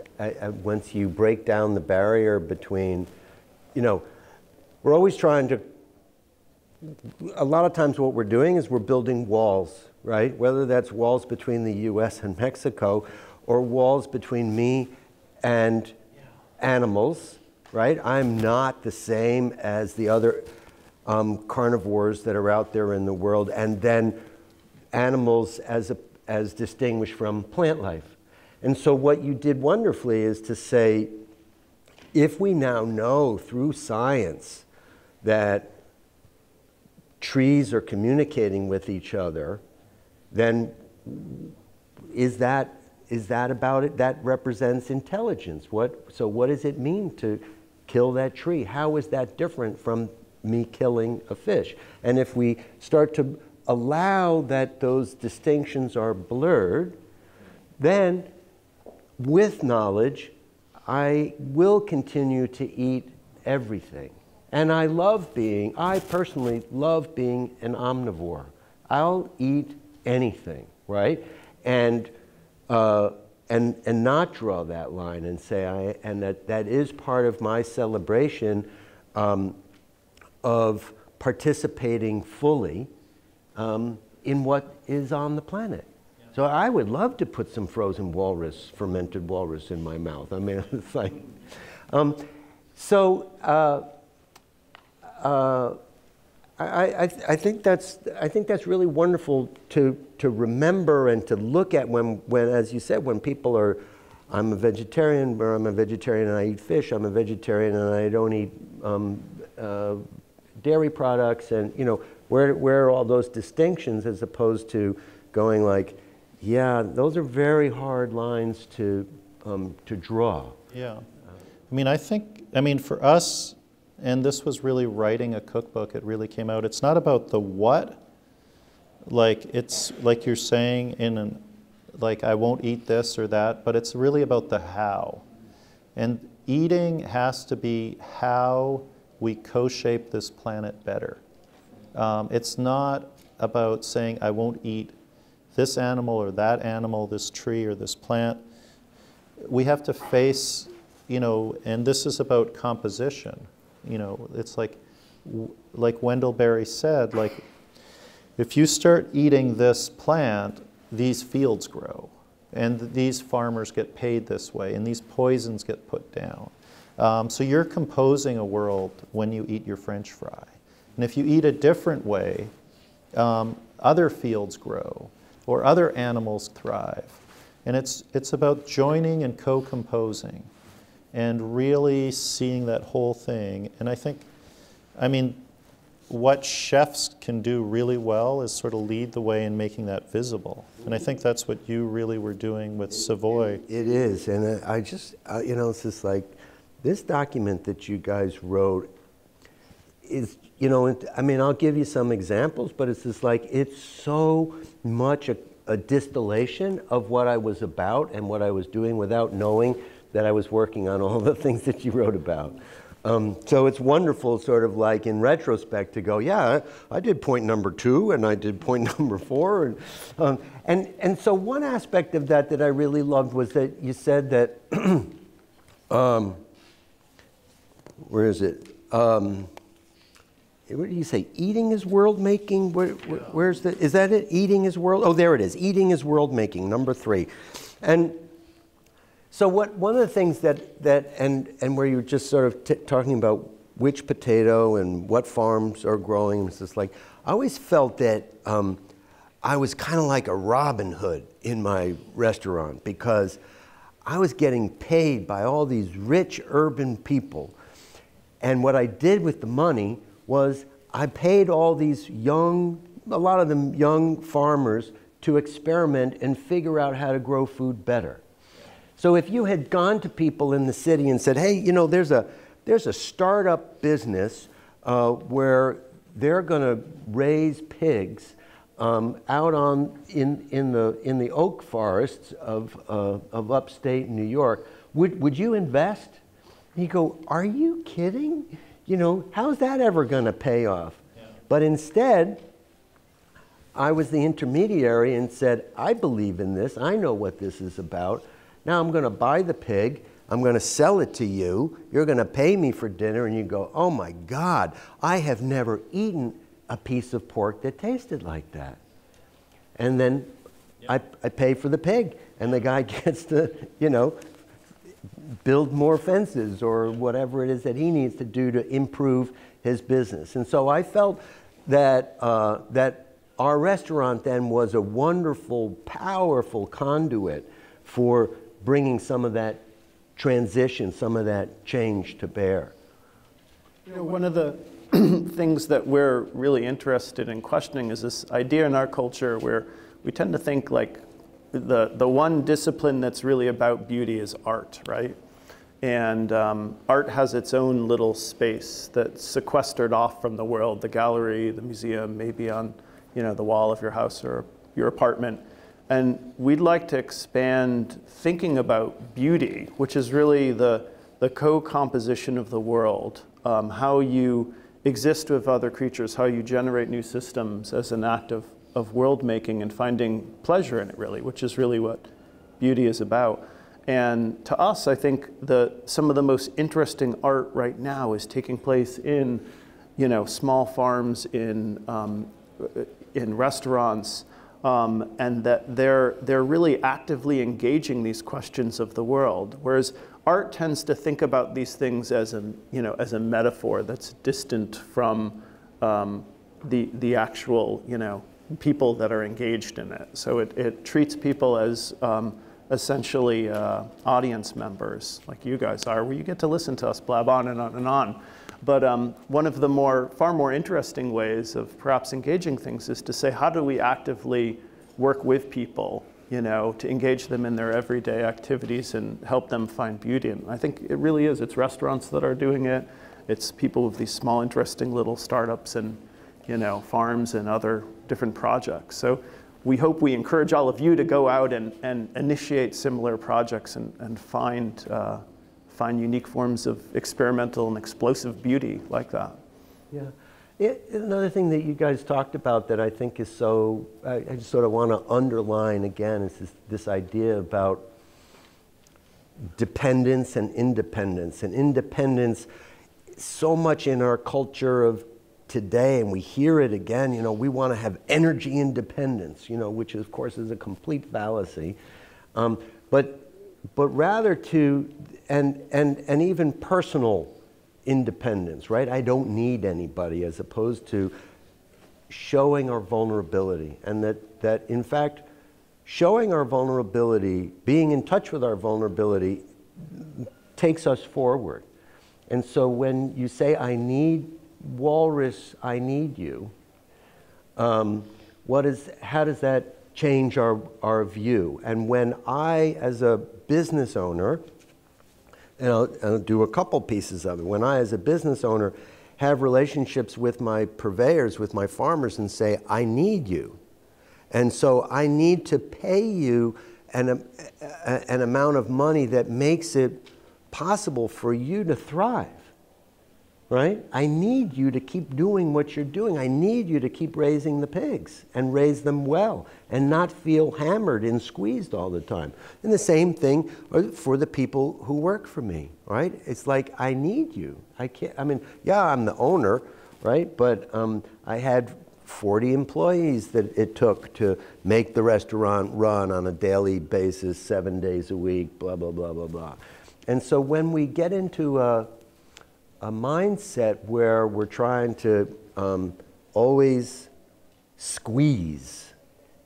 once you break down the barrier between, we're always trying to, a lot of times what we're doing is we're building walls, right? Whether that's walls between the US and Mexico, or walls between me and animals, right? I'm not the same as the other carnivores that are out there in the world, and then animals as distinguished from plant life. And so what you did wonderfully is to say, if we now know through science that trees are communicating with each other, then is that about it? That represents intelligence. So what does it mean to kill that tree? How is that different from me killing a fish? And if we start to allow that those distinctions are blurred, then with knowledge, I will continue to eat everything. And I personally love being an omnivore. I'll eat anything, right? And not draw that line and say, that is part of my celebration of participating fully in what is on the planet. Yeah. So I would love to put some frozen walrus, fermented walrus in my mouth. I mean, it's like, I think that's really wonderful to remember and to look at when, as you said, when people are, I'm a vegetarian, or I'm a vegetarian and I eat fish, I'm a vegetarian and I don't eat dairy products, and where are all those distinctions, as opposed to going like, yeah, those are very hard lines to draw. Yeah, I mean, for us, and this was really writing a cookbook, it really came out, it's not about the what, like it's like you're saying like I won't eat this or that, but it's really about the how. And eating has to be how we co-shape this planet better. It's not about saying I won't eat this animal or that animal, this tree or this plant. We have to face, and this is about composition. It's like Wendell Berry said, like, if you start eating this plant, these fields grow, and these farmers get paid this way, and these poisons get put down. So you're composing a world when you eat your French fry. And if you eat a different way, other fields grow, or other animals thrive. And it's about joining and co-composing, and really seeing that whole thing. And I think, what chefs can do really well is sort of lead the way in making that visible. And I think that's what you really were doing with Savoy. It is, and I just, you know, it's just like, this document that you guys wrote is, you know, I mean, I'll give you some examples, but it's just like, it's so much a distillation of what I was about and what I was doing without knowing that I was working on all the things that you wrote about. So it's wonderful, sort of like in retrospect, to go, yeah, I did point number 2 and I did point number 4. And so one aspect of that that I really loved was that you said that, where is it? What do you say? Eating is world making? Where's the, is that it? Eating is world? Oh, there it is. Eating is world making, number 3. And so one of the things that and where you were just sort of talking about which potato and what farms are growing, it's just like, I always felt that I was kind of like a Robin Hood in my restaurant, because I was getting paid by all these rich urban people. And what I did with the money was I paid all these young, a lot of them young farmers, to experiment and figure out how to grow food better. So if you had gone to people in the city and said, hey, you know, there's a startup business where they're going to raise pigs out on in the oak forests of upstate New York, would you invest? And you go, are you kidding? You know, how's that ever going to pay off? Yeah. But instead, I was the intermediary and said, I believe in this. I know what this is about. Now I'm going to buy the pig, I'm going to sell it to you, you're going to pay me for dinner, and you go, oh my God, I have never eaten a piece of pork that tasted like that. And then I pay for the pig, and the guy gets to, you know, build more fences or whatever it is that he needs to do to improve his business. And so I felt that, that our restaurant then was a wonderful, powerful conduit for bringing some of that transition, some of that change to bear. You know, one of the things that we're really interested in questioning is this idea in our culture where we tend to think like the one discipline that's really about beauty is art, right? And art has its own little space that's sequestered off from the world, the gallery, the museum, maybe on, you know, the wall of your house or your apartment. And we'd like to expand thinking about beauty, which is really the co-composition of the world, how you exist with other creatures, how you generate new systems as an act of world making and finding pleasure in it, really, which is really what beauty is about. And to us, I think some of the most interesting art right now is taking place in, you know, small farms, in restaurants, and that they're really actively engaging these questions of the world, whereas art tends to think about these things as a metaphor that's distant from the actual, you know, people that are engaged in it. So it treats people as essentially audience members, like you guys are, where you get to listen to us blab on and on and on. But one of the far more interesting ways of perhaps engaging things is to say, how do we actively work with people, you know, to engage them in their everyday activities and help them find beauty? And I think it really is. It's restaurants that are doing it. It's people with these small, interesting little startups and, you know, farms and other different projects. So we hope we encourage all of you to go out and initiate similar projects and find unique forms of experimental and explosive beauty like that. Yeah. Another thing that you guys talked about that I think is so, I just sort of want to underline again, is this idea about dependence and independence. And independence, so much in our culture of today, and we hear it again, you know, we want to have energy independence, you know, which of course is a complete fallacy. But rather to, and even personal independence, right? I don't need anybody, as opposed to showing our vulnerability. And that in fact, showing our vulnerability, being in touch with our vulnerability, takes us forward. And so when you say, I need walrus, I need you, how does that change our view? And when I, as a business owner, and I'll do a couple pieces of it, when I, as a business owner, have relationships with my purveyors, with my farmers, and say, I need you. And so I need to pay you an amount of money that makes it possible for you to thrive, right? I need you to keep doing what you're doing. I need you to keep raising the pigs and raise them well and not feel hammered and squeezed all the time. And the same thing for the people who work for me, right? It's like, I need you. I can't, I mean, yeah, I'm the owner, right? But I had 40 employees that it took to make the restaurant run on a daily basis, 7 days a week, blah, blah, blah, blah, blah. And so when we get into a mindset where we're trying to always squeeze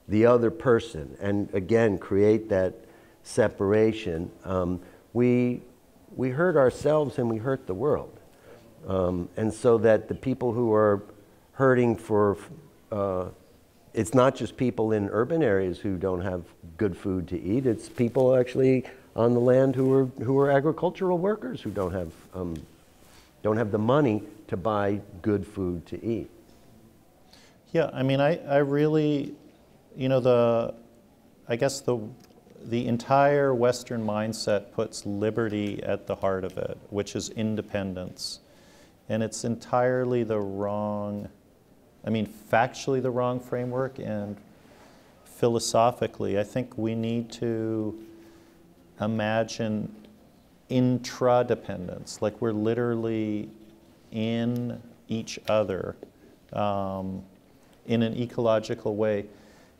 the other person and again create that separation, we hurt ourselves and we hurt the world. And so that the people who are hurting for, it's not just people in urban areas who don't have good food to eat, it's people actually on the land who are agricultural workers who don't have the money to buy good food to eat. Yeah, I mean, I really, you know, I guess the entire Western mindset puts liberty at the heart of it, which is independence. And it's entirely the wrong, I mean, factually the wrong framework, and philosophically, I think we need to imagine intradependence, like we're literally in each other in an ecological way.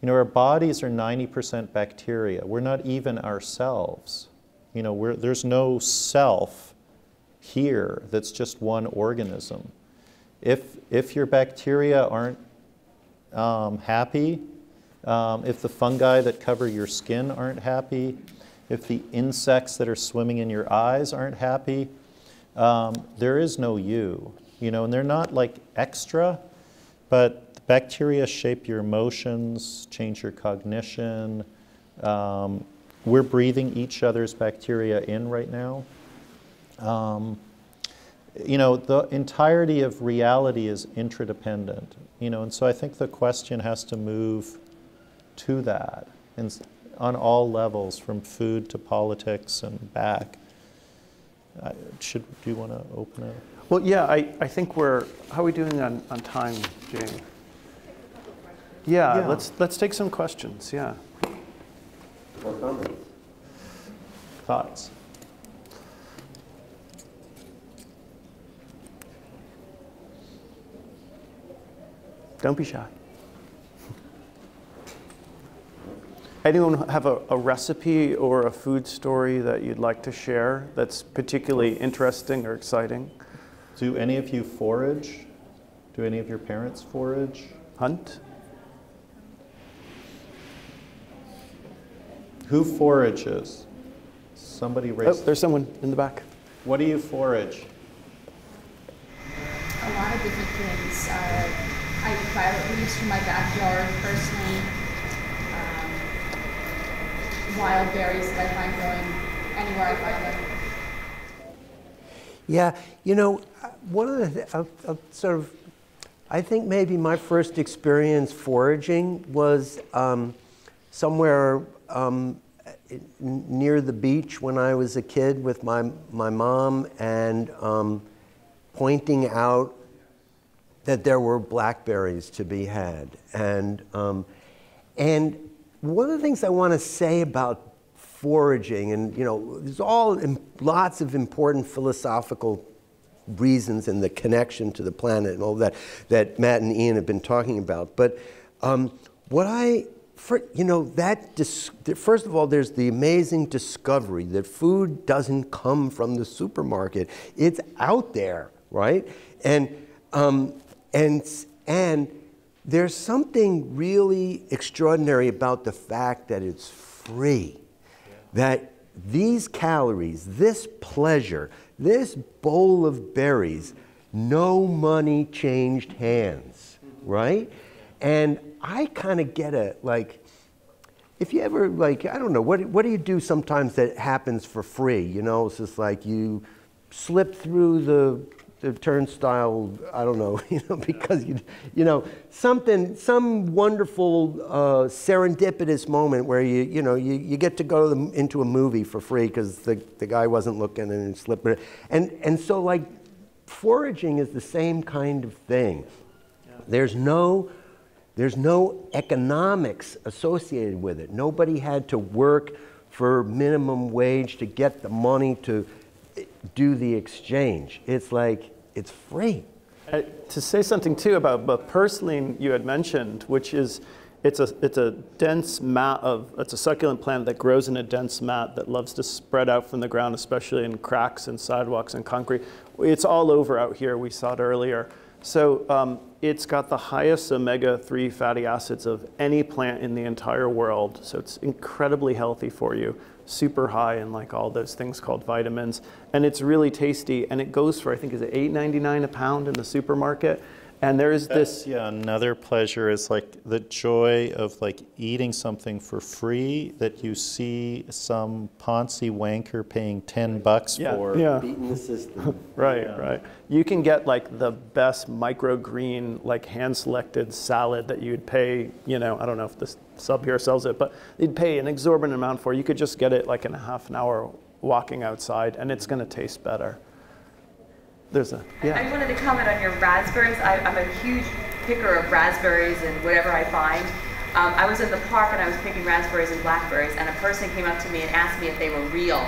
You know, our bodies are 90% bacteria. We're not even ourselves. You know, there's no self here that's just one organism. If your bacteria aren't happy, if the fungi that cover your skin aren't happy, if the insects that are swimming in your eyes aren't happy, there is no you. You know, and they're not like extra, but the bacteria shape your emotions, change your cognition. We're breathing each other's bacteria in right now. You know, the entirety of reality is interdependent, you know, and so I think the question has to move to that on all levels, from food to politics and back. Do you want to open it? Well, yeah, I think how are we doing on time, Jane? Yeah, let's take some questions, yeah. Or comments. Thoughts? Don't be shy. Anyone have a recipe or a food story that you'd like to share that's particularly interesting or exciting? Do any of you forage? Do any of your parents forage? Hunt? Who forages? Somebody raise. Oh, there's someone in the back. What do you forage? A lot of different things. I buy leaves from my backyard personally. Wild berries that I find growing anywhere I find them. Yeah, you know, one of the I think maybe my first experience foraging was somewhere near the beach when I was a kid with my mom, and pointing out that there were blackberries to be had, and one of the things I want to say about foraging, and you know, there's lots of important philosophical reasons and the connection to the planet and all that Matt and Ian have been talking about. But first of all, there's the amazing discovery that food doesn't come from the supermarket; it's out there, right? And there's something really extraordinary about the fact that it's free, that these calories, this pleasure, this bowl of berries no money changed hands, right? And I kind of get it, like, if you ever, like, I don't know, what do you do sometimes that happens for free? You know, it's just like you slip through the turnstile, I don't know, you know, because you know, some wonderful serendipitous moment where you get to go into a movie for free because the guy wasn't looking and slipped. And so, like, foraging is the same kind of thing. Yeah. There's no economics associated with it. Nobody had to work for minimum wage to get the money to do the exchange. It's like, it's free. To say something too about purslane you had mentioned, which is, it's a dense mat it's a succulent plant that grows in a dense mat that loves to spread out from the ground, especially in cracks and sidewalks and concrete. It's all over out here, we saw it earlier. So it's got the highest omega-3 fatty acids of any plant in the entire world. So it's incredibly healthy for you. Super high in like all those things called vitamins. And it's really tasty. And it goes for, I think, is it $8.99 a pound in the supermarket? And there's this... Yeah, another pleasure is like the joy of like eating something for free that you see some Ponzi wanker paying $10 for. Yeah. Beating the system. Right, Yeah. right. You can get like the best microgreen, like hand-selected salad that you'd pay, you know, I don't know if this sub here sells it, but you'd pay an exorbitant amount for. You could just get it like in a half an hour walking outside, and it's going to taste better. There's a, yeah. I wanted to comment on your raspberries. I'm a huge picker of raspberries and whatever I find. I was in the park and I was picking raspberries and blackberries, and a person came up to me and asked me if they were real,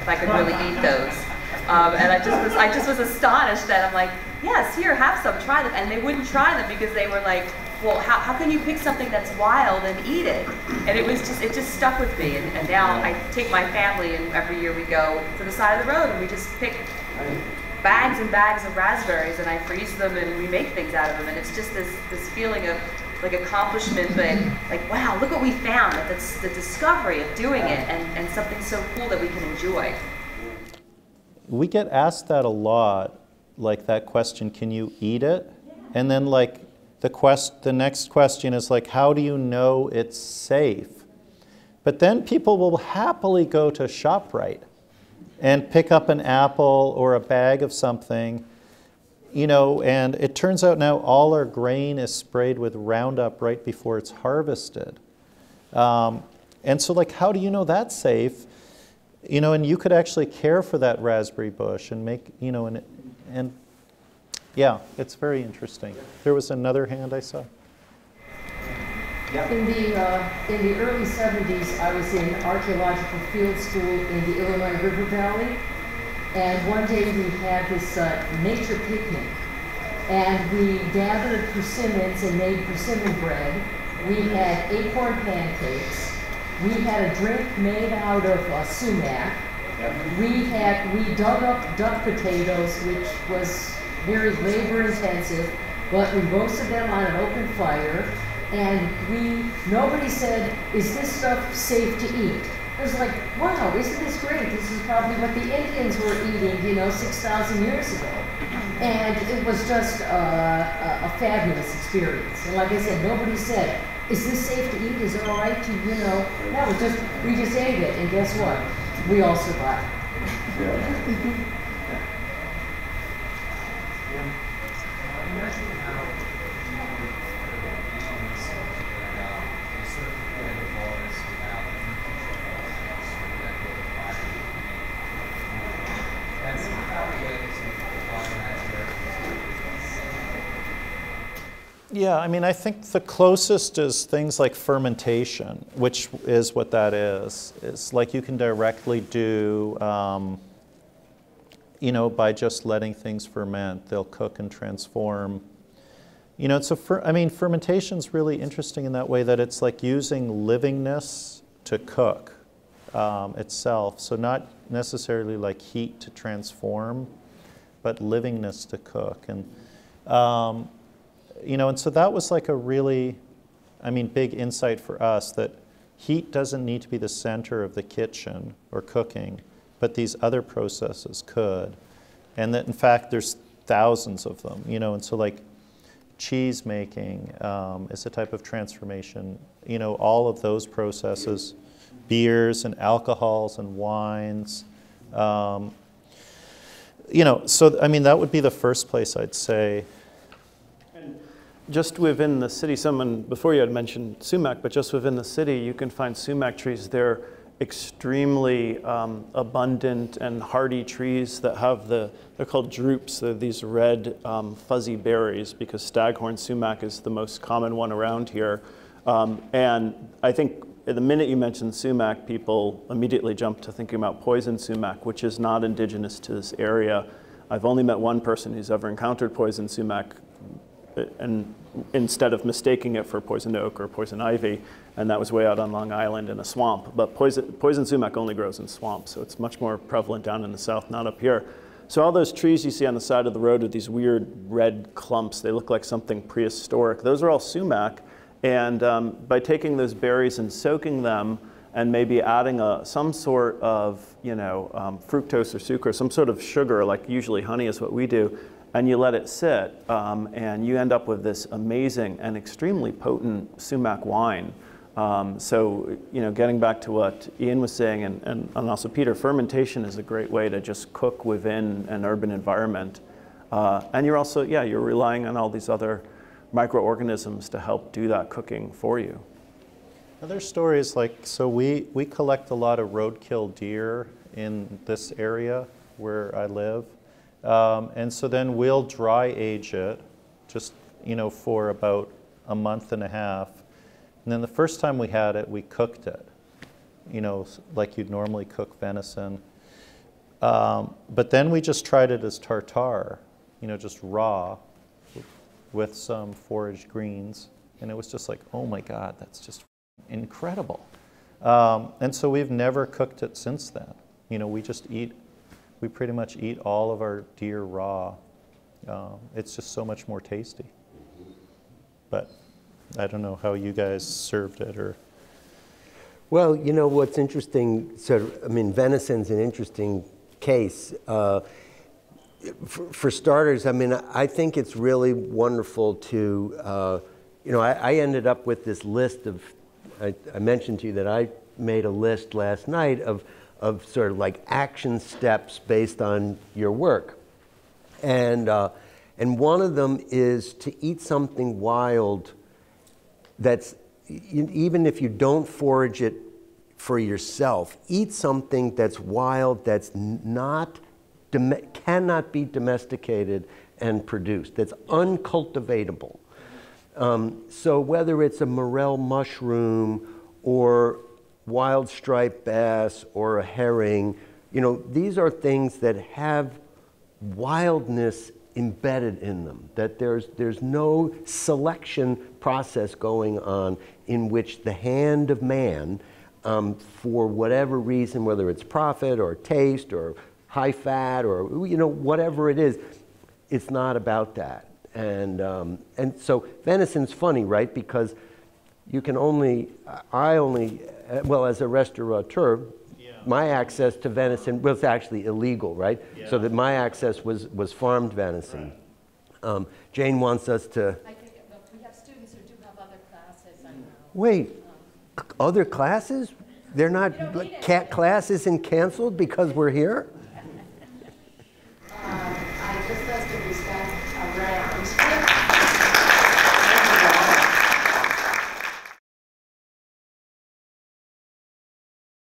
if I could really eat those. And I just was astonished that I'm like, yes, here, have some, try them. And they wouldn't try them because they were like, well, how can you pick something that's wild and eat it? And it just stuck with me. And now I take my family, and every year we go to the side of the road and we just pick bags and bags of raspberries, and I freeze them and we make things out of them. And it's just this feeling of like accomplishment, but like, wow, look what we found. That's the discovery of doing it, and something so cool that we can enjoy. We get asked that a lot, like that question, can you eat it? And then like the next question is like, how do you know it's safe? But then people will happily go to ShopRite and pick up an apple or a bag of something, you know, and it turns out now all our grain is sprayed with Roundup right before it's harvested. And so like, how do you know that's safe? You know, and you could actually care for that raspberry bush and make, you know, and yeah, it's very interesting. There was another hand I saw. In the early 70s, I was in archaeological field school in the Illinois River Valley, and one day we had this nature picnic, and we gathered persimmons and made persimmon bread. We had acorn pancakes. We had a drink made out of sumac. We dug up duck potatoes, which was very labor intensive, but we roasted them on an open fire. And nobody said, is this stuff safe to eat? It was like, wow, isn't this great? This is probably what the Indians were eating, you know, 6,000 years ago. And it was just a fabulous experience. And like I said, nobody said, is this safe to eat? Is it all right to, you know? No, we just ate it, and guess what? We all survived. Yeah, I mean, I think the closest is things like fermentation, which is what that is. It's like you can directly do, you know, by just letting things ferment, they'll cook and transform. You know, I mean, fermentation's really interesting in that way that it's like using livingness to cook itself. So not necessarily like heat to transform, but livingness to cook. And you know, and so that was like a really, I mean, big insight for us that heat doesn't need to be the center of the kitchen or cooking, but these other processes could. And that in fact, there's thousands of them, you know, and so like cheese making is a type of transformation, you know, all of those processes, beers and alcohols and wines, you know, so I mean that would be the first place I'd say. And just within the city, someone before you had mentioned sumac, but just within the city you can find sumac trees. They're extremely abundant and hardy trees that have they're called drupes. They're these red fuzzy berries because staghorn sumac is the most common one around here. And I think the minute you mention sumac, people immediately jump to thinking about poison sumac, which is not indigenous to this area. I've only met one person who's ever encountered poison sumac, and instead of mistaking it for poison oak or poison ivy, and that was way out on Long Island in a swamp. But poison sumac only grows in swamps, so it's much more prevalent down in the south, not up here. So all those trees you see on the side of the road with these weird red clumps, they look like something prehistoric. Those are all sumac, and by taking those berries and soaking them and maybe adding some sort of, you know, fructose or sucrose, some sort of sugar, like usually honey is what we do, and you let it sit, and you end up with this amazing and extremely potent sumac wine. So, you know, getting back to what Ian was saying, and also Peter, fermentation is a great way to just cook within an urban environment. And you're also, yeah, you're relying on all these other microorganisms to help do that cooking for you. Other stories like, so we collect a lot of roadkill deer in this area where I live. And so then we'll dry age it just, you know, for about a month and a half. And then the first time we had it, we cooked it, you know, like you'd normally cook venison. But then we just tried it as tartare, you know, just raw with some foraged greens. And it was just like, oh my God, that's just incredible. And so we've never cooked it since then. You know, we pretty much eat all of our deer raw. It's just so much more tasty. But I don't know how you guys served it or. Well, you know what's interesting, I mean, venison's an interesting case. For starters, I mean, I think it's really wonderful to, you know, I ended up with this list of, I mentioned to you that I made a list last night of sort of like action steps based on your work. And one of them is to eat something wild that's, even if you don't forage it for yourself, eat something that's wild, that's not, cannot be domesticated and produced, that's uncultivatable. So whether it's a morel mushroom or wild striped bass or a herring, you know, these are things that have wildness embedded in them, that there's no selection process going on in which the hand of man, for whatever reason, whether it's profit or taste or high fat or, you know, whatever it is, it's not about that. And so venison's funny, right? Because you can only, well, as a restaurateur, my access to venison was actually illegal, right? Yeah. So that my access was farmed venison. Right. Jane wants us to. I think we have students who do have other classes. I know. Wait, other classes? They're not, cat class isn't canceled because we're here?